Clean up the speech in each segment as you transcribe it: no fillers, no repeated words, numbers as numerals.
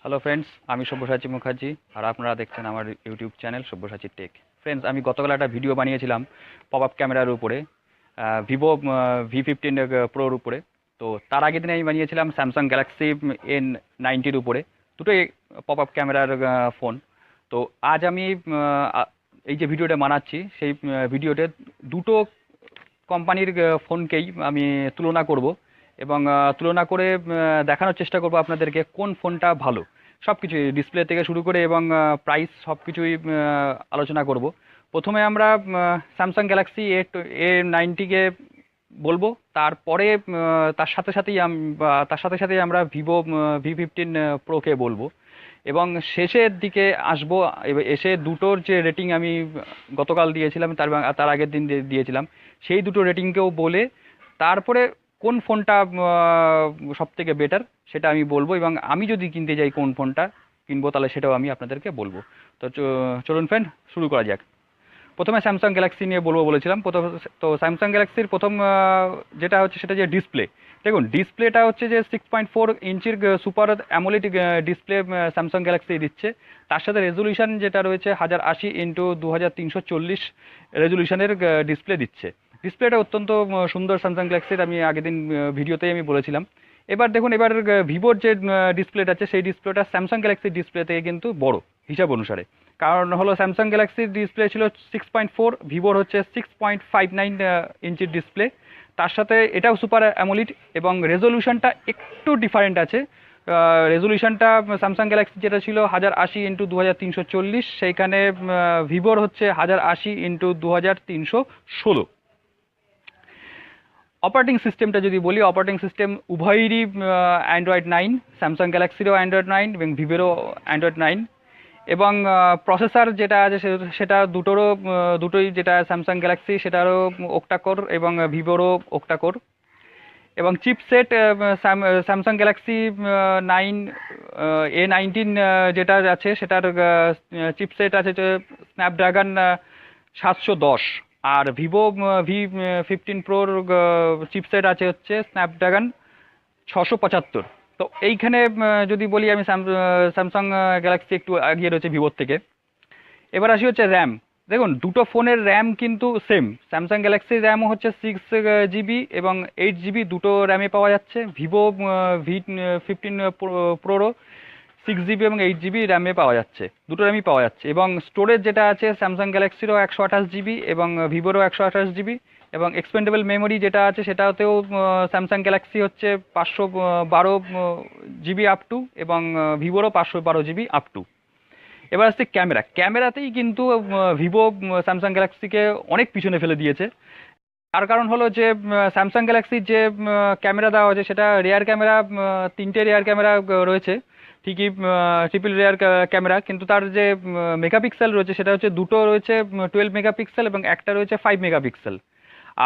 Hello friends, আমি সব্যসাচী মুখার্জি আর আপনারা দেখছেন আমার YouTube channel Sabyasachi Tech. Friends, আমি গতকাল একটা ভিডিও বানিয়েছিলাম পপ আপ ক্যামেরার উপরে, ভিভো V15 প্রোর উপরে। তো তার আগের দিনে আমি বানিয়েছিলাম স্যামসাং গ্যালাক্সি A90-র উপরে, দুটোই পপ আপ ক্যামেরার ফোন। তো আজ আমি এই যে ভিডিওটা বানাচ্ছি সেই ভিডিওতে দুটো কোম্পানির ফোনকেই আমি তুলনা করব এবং তুলনা করে দেখানোর চেষ্টা করব আপনাদেরকে কোন ফোনটা ভালো। সব কিছুই ডিসপ্লে থেকে শুরু করে এবং প্রাইস সব কিছুই আলোচনা করব। প্রথমে আমরা স্যামসাং গ্যালাক্সি A90-কে বলবো, তারপরে তার সাথে সাথেই আমরা ভিভো V15 প্রোকে বলবো এবং শেষের দিকে আসবো এসে দুটোর যে রেটিং আমি গতকাল দিয়েছিলাম তার আগের দিন দিয়েছিলাম সেই দুটো রেটিংকেও বলে তারপরে কোন ফোনটা সব থেকে বেটার সেটা আমি বলবো এবং আমি যদি কিনতে যাই কোন ফোনটা কিনবো তাহলে সেটাও আমি আপনাদেরকে বলবো। তো চলুন ফ্রেন্ড, শুরু করা যাক। প্রথমে স্যামসাং গ্যালাক্সি নিয়ে বলেছিলাম। তো স্যামসাং গ্যালাক্সির প্রথম যেটা হচ্ছে সেটা যে ডিসপ্লে। দেখুন, ডিসপ্লেটা হচ্ছে যে 6.4 ইঞ্চির super AMOLED display Samsung Galaxy দিচ্ছে। তার সাথে রেজলিউশন যেটা রয়েছে 1080x2340 রেজলিউশনের ডিসপ্লে দিচ্ছে। ডিসপ্লেটা অত্যন্ত সুন্দর স্যামসাং গ্যালাক্সির, আমি আগের দিন ভিডিওতেই আমি বলেছিলাম। এবার দেখুন, এবার ভিভোর যে ডিসপ্লেটা আছে সেই ডিসপ্লেটা স্যামসাং গ্যালাক্সির ডিসপ্লে থেকে কিন্তু বড় হিসাব অনুসারে। কারণ হলো স্যামসাং গ্যালাক্সির ডিসপ্লে ছিল 6.4, ভিভোর হচ্ছে 6.59 ইঞ্চির ডিসপ্লে। তার সাথে এটাও সুপার অ্যামোলেড এবং রেজলিউশনটা একটু ডিফারেন্ট আছে। রেজলিউশনটা স্যামসাং গ্যালাক্সি যেটা ছিল 1080x2340, সেইখানে ভিভোর হচ্ছে 1080x2316। অপারেটিং সিস্টেমটা যদি বলি, অপারেটিং সিস্টেম উভয়েরই অ্যান্ড্রয়েড 9, স্যামসাং গ্যালাক্সিরও অ্যান্ড্রয়েড 9 এবং ভিভোরও অ্যান্ড্রয়েড 9। এবং প্রসেসর যেটা আছে সেটা দুটোই, যেটা স্যামসাং গ্যালাক্সি সেটারও ওক্টাকোর এবং ভিভোরও ওক্টাকোর। এবং চিপসেট স্যামসাং গ্যালাক্সি A19 যেটা আছে সেটার চিপসেট আছে স্ন্যাপড্রাগন 710, আর ভিভো V15 প্রোর চিপসেট আছে হচ্ছে স্ন্যাপড্রাগন 675। তো এইখানে যদি বলি আমি স্যামসাং গ্যালাক্সি একটু এগিয়ে রয়েছে ভিভোর থেকে। এবার আসি হচ্ছে র্যাম। দেখুন, দুটো ফোনের র্যাম কিন্তু সেম। স্যামসাং গ্যালাক্সির র্যামও হচ্ছে 6GB এবং 8GB দুটো র্যামে পাওয়া যাচ্ছে। ভিভো V15 প্রোরও 6GB এবং 8GB র্যামে পাওয়া যাচ্ছে, দুটো র্যামই পাওয়া যাচ্ছে। এবং স্টোরেজ যেটা আছে স্যামসাং গ্যালাক্সিরও 128GB এবং ভিভোরও 128GB। এবং এক্সপেন্ডেবল মেমোরি যেটা আছে সেটাতেও স্যামসাং গ্যালাক্সি হচ্ছে 512GB আপ টু এবং ভিভোরও 512GB আপ টু। এবার আসছে ক্যামেরাতেই কিন্তু ভিভো স্যামসাং গ্যালাক্সিকে অনেক পিছনে ফেলে দিয়েছে। তার কারণ হলো যে স্যামসাং গ্যালাক্সির যে ক্যামেরা দেওয়া হয়েছে সেটা রেয়ার ক্যামেরা, 3টে রেয়ার ক্যামেরা রয়েছে ঠিকই, ট্রিপল রেয়ার ক্যামেরা, কিন্তু তার যে মেগাপিক্সেল রয়েছে সেটা হচ্ছে দুটো রয়েছে 12 মেগাপিক্সেল এবং একটা রয়েছে 5 মেগাপিক্সেল।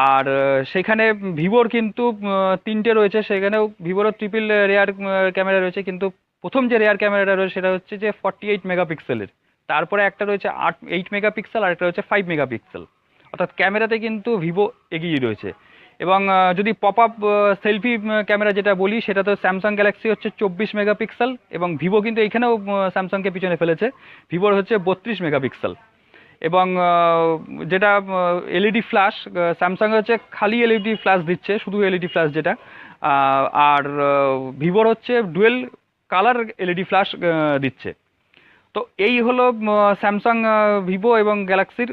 আর সেখানে ভিভোর কিন্তু 3টে রয়েছে, সেখানেও ভিভোরও ট্রিপল রেয়ার ক্যামেরা রয়েছে, কিন্তু প্রথম যে রেয়ার ক্যামেরাটা রয়েছে সেটা হচ্ছে যে 48 মেগাপিক্সেলের, তারপরে একটা রয়েছে 8 মেগাপিক্সেল আর একটা রয়েছে 5 মেগাপিক্সেল। অর্থাৎ ক্যামেরাতে কিন্তু ভিভো এগিয়ে রয়েছে। এবং যদি পপ আপ সেলফি ক্যামেরা যেটা বলি সেটা তো স্যামসাং গ্যালাক্সি হচ্ছে 24 মেগাপিক্সেল এবং ভিভো কিন্তু এইখানেও স্যামসাংকে পিছনে ফেলেছে, ভিভোর হচ্ছে 32 মেগাপিক্সেল। এবং যেটা এলইডি ফ্ল্যাশ, স্যামসাং হচ্ছে খালি এলইডি ফ্ল্যাশ দিচ্ছে, শুধু এলইডি ফ্ল্যাশ যেটা, আর ভিভোর হচ্ছে ডুয়েল কালার এলইডি ফ্ল্যাশ দিচ্ছে। তো এই হলো স্যামসাং, ভিভো এবং গ্যালাক্সির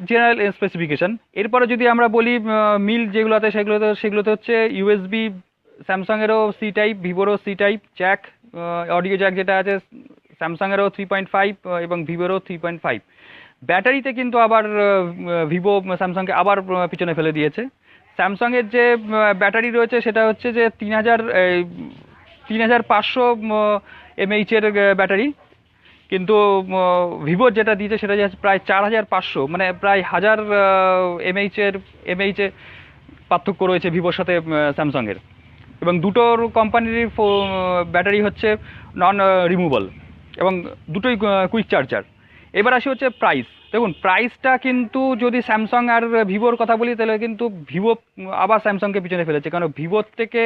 জেনারেল স্পেসিফিকেশন। এরপরে যদি আমরা বলি মিল যেগুলোতে সেগুলোতে হচ্ছে ইউএসবি, স্যামসাংয়েরও সি টাইপ, ভিভোরও C type jack, audio jack যেটা আছে স্যামসাংয়েরও 3.5 এবং ভিভোরও 3.5। ব্যাটারিতে কিন্তু আবার ভিভো স্যামসাংকে আবার পিছনে ফেলে দিয়েছে। স্যামসাংয়ের যে ব্যাটারি রয়েছে সেটা হচ্ছে যে 3500 mAh-এর ব্যাটারি, কিন্তু ভিভোর যেটা দিয়েছে সেটা যে প্রায় 4500, মানে প্রায় 1000 mAh পার্থক্য রয়েছে ভিভোর সাথে স্যামসাংয়ের। এবং দুটোর কোম্পানির ব্যাটারি হচ্ছে নন রিমুভাল এবং দুটোই কুইক চার্জার। এবার আসি হচ্ছে প্রাইস। দেখুন প্রাইসটা কিন্তু যদি স্যামসাং আর ভিভোর কথা বলি তাহলে কিন্তু ভিভো আবার স্যামসাংকে পিছনে ফেলেছে, কারণ ভিভোর থেকে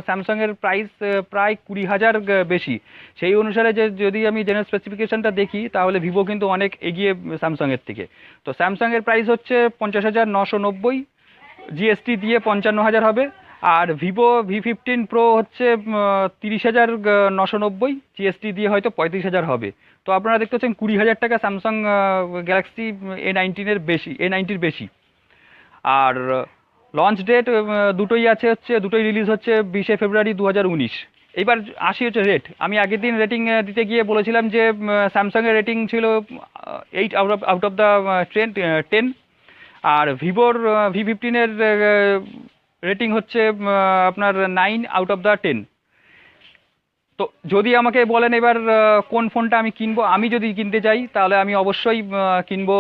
স্যামসাংয়ের প্রাইস প্রায় 20,000 বেশি। সেই অনুসারে যে যদি আমি জেনারেল স্পেসিফিকেশনটা দেখি তাহলে ভিভো কিন্তু অনেক এগিয়ে স্যামসাংয়ের থেকে। তো স্যামসাংয়ের প্রাইস হচ্ছে 50,990, জিএসটি দিয়ে 55,000 হবে। আর ভিভো V15 প্রো হচ্ছে 30,990, জিএসটি দিয়ে হয়তো 35,000 হবে। তো আপনারা দেখতে পাচ্ছেন 20,000 টাকা স্যামসাং গ্যালাক্সি A19-এর বেশি, A90-র বেশি। আর লঞ্চ ডেট দুটোই আছে, দুটোই রিলিজ হচ্ছে 20শে ফেব্রুয়ারি 2019। এইবার আসি হচ্ছে রেট। আমি আগের দিন রেটিং দিতে গিয়ে বলেছিলাম যে স্যামসাংয়ের রেটিং ছিল 8 আউট অফ দ্য 10, আর ভিভোর V15-এর রেটিং হচ্ছে আপনার 9 আউট অফ দ্য 10। তো যদি আমাকে বলেন এবার কোন ফোনটা আমি কিনবো, আমি যদি কিনতে চাই তাহলে আমি অবশ্যই কিনবো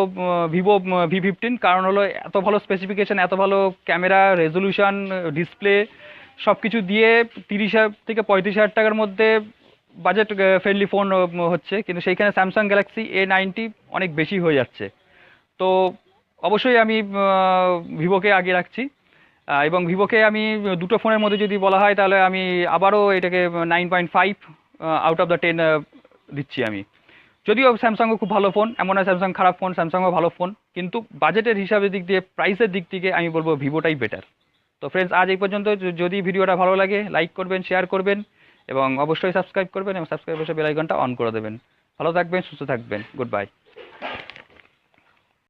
ভিভো V15, কারণ হলো এত ভালো স্পেসিফিকেশন, এত ভালো ক্যামেরা, রেজলিউশন, ডিসপ্লে সব কিছু দিয়ে 30,000 থেকে 35,000 টাকার মধ্যে বাজেট ফ্রেন্ডলি ফোন হচ্ছে, কিন্তু সেইখানে স্যামসাং গ্যালাক্সি A90 অনেক বেশি হয়ে যাচ্ছে। তো অবশ্যই আমি ভিভোকে আগে রাখছি। এবং ভিভোকে আমি দুটো ফোনের মধ্যে যদি বলা হয় তাহলে আমি আবারও এটাকে 9.5 আউট অফ দ্য 10 দিচ্ছি আমি। যদিও স্যামসাংও খুব ভালো ফোন, এমন না স্যামসাং খারাপ ফোন, স্যামসাংও ভালো ফোন, কিন্তু বাজেটের হিসাবের দিক দিয়ে, প্রাইসের দিক থেকে আমি বলবো ভিভোটাই বেটার। তো ফ্রেন্ডস, আজ এই পর্যন্ত। যদি ভিডিওটা ভালো লাগে লাইক করবেন, শেয়ার করবেন এবং অবশ্যই সাবস্ক্রাইব করবেন, এবং সাবস্ক্রাইব করে বেল আইকনটা অন করে দেবেন। ভালো থাকবেন, সুস্থ থাকবেন, গুড বাই।